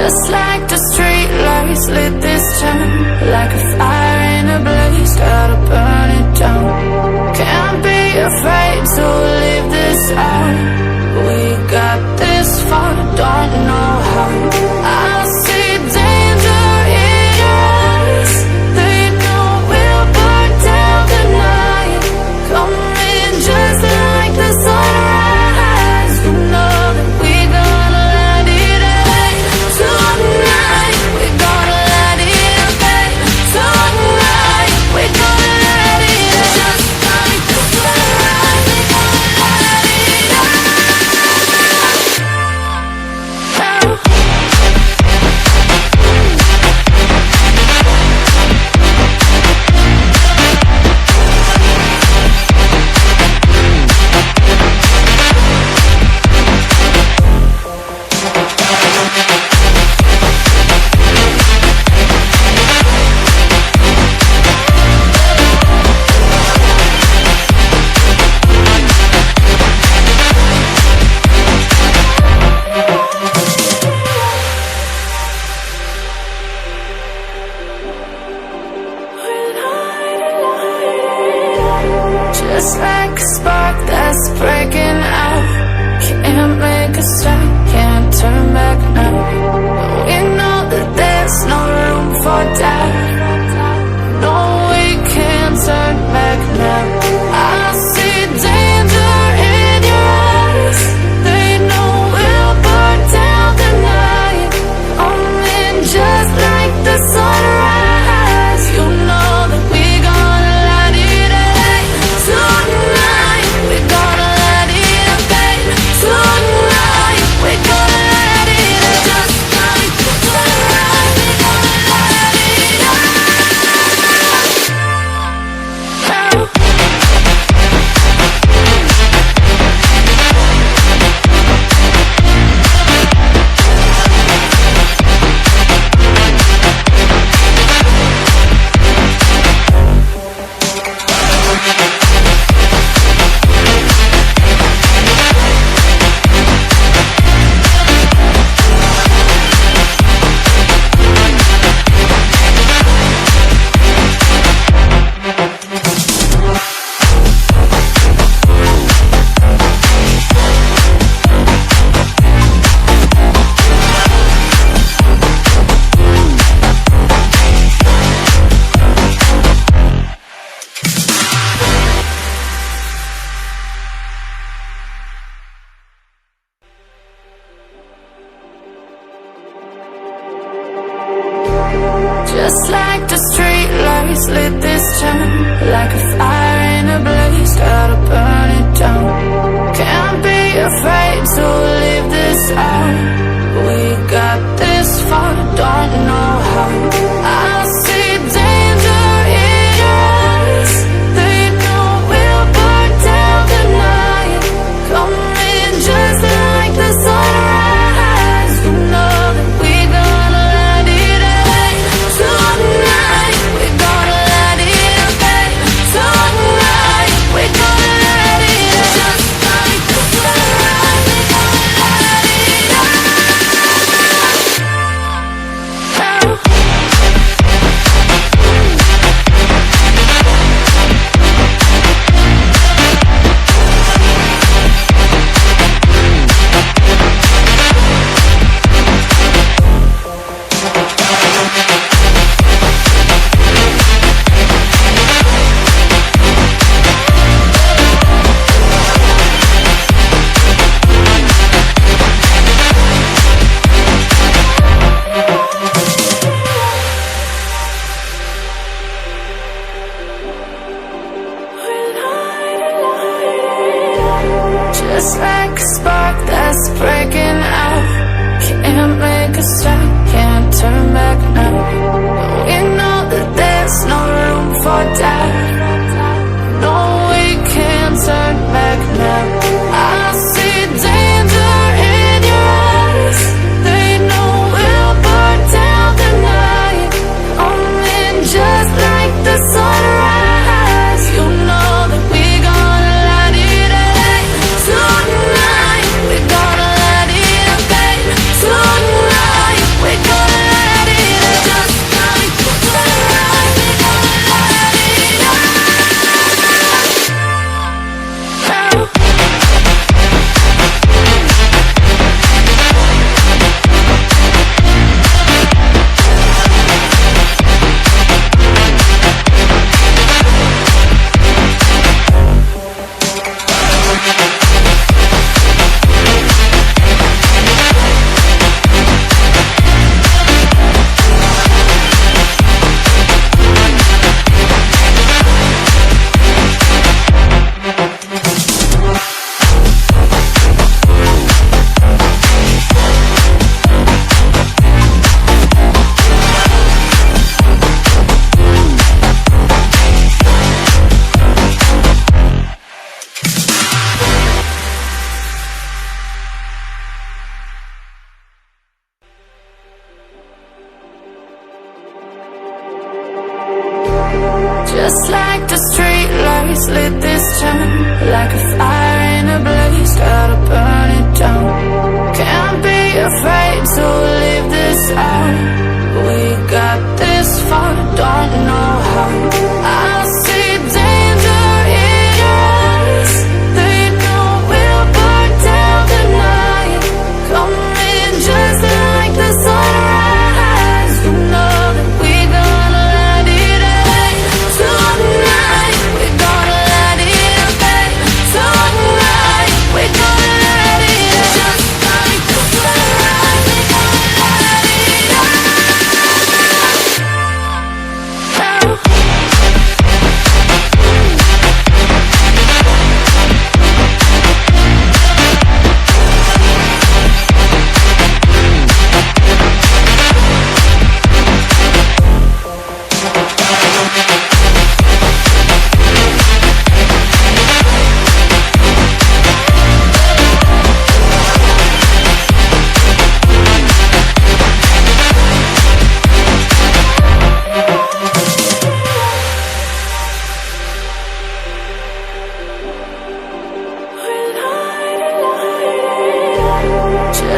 Just like the street lights lit this town, like a fire in a blaze, gotta burn it down. Can't be afraid to leave this out. We got this far, don't know how. I see danger in your eyes. They know we'll burn down the night. Coming just like the sunrise. You know that we gonna let it out. Tonight, we gonna let it out. Tonight, we gonna let it out. Just like the sunrise, we gonna let it out. Just like a spark that's breaking out. Can't make a stop, can't turn back now. We know that there's no room for doubt. No, we can't turn back now. I see danger in your eyes. They know we'll burn down the night. Coming just like the sunrise. You know that we gonna let it out. Tonight, we gonna let it out. Tonight, we gonna let it out. Just like the sunrise, we gonna let it out. Just like the street lights lit this town, like a fire in a blaze, gotta burn it down. Can't be afraid to leave this out. We got this far, don't know how. I see danger in your eyes. They know we'll burn down the night. Coming just like the sunrise. You know that we gonna let it out. Tonight, we gonna let it out. Tonight, we gonna let it out. Just like the sunrise, we gonna let it out. Just like a spark that's breaking out. Can't make a stop, can't turn back now. We know that there's no room for doubt. No, we can't turn back now. I see danger in your eyes. They know we'll burn down the night. Coming just like the sunrise. You know that we gonna let it out. Tonight, we gonna let it out. Tonight,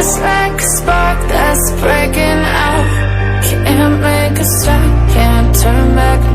just like a spark that's breaking out. Can't make a stop, can't turn back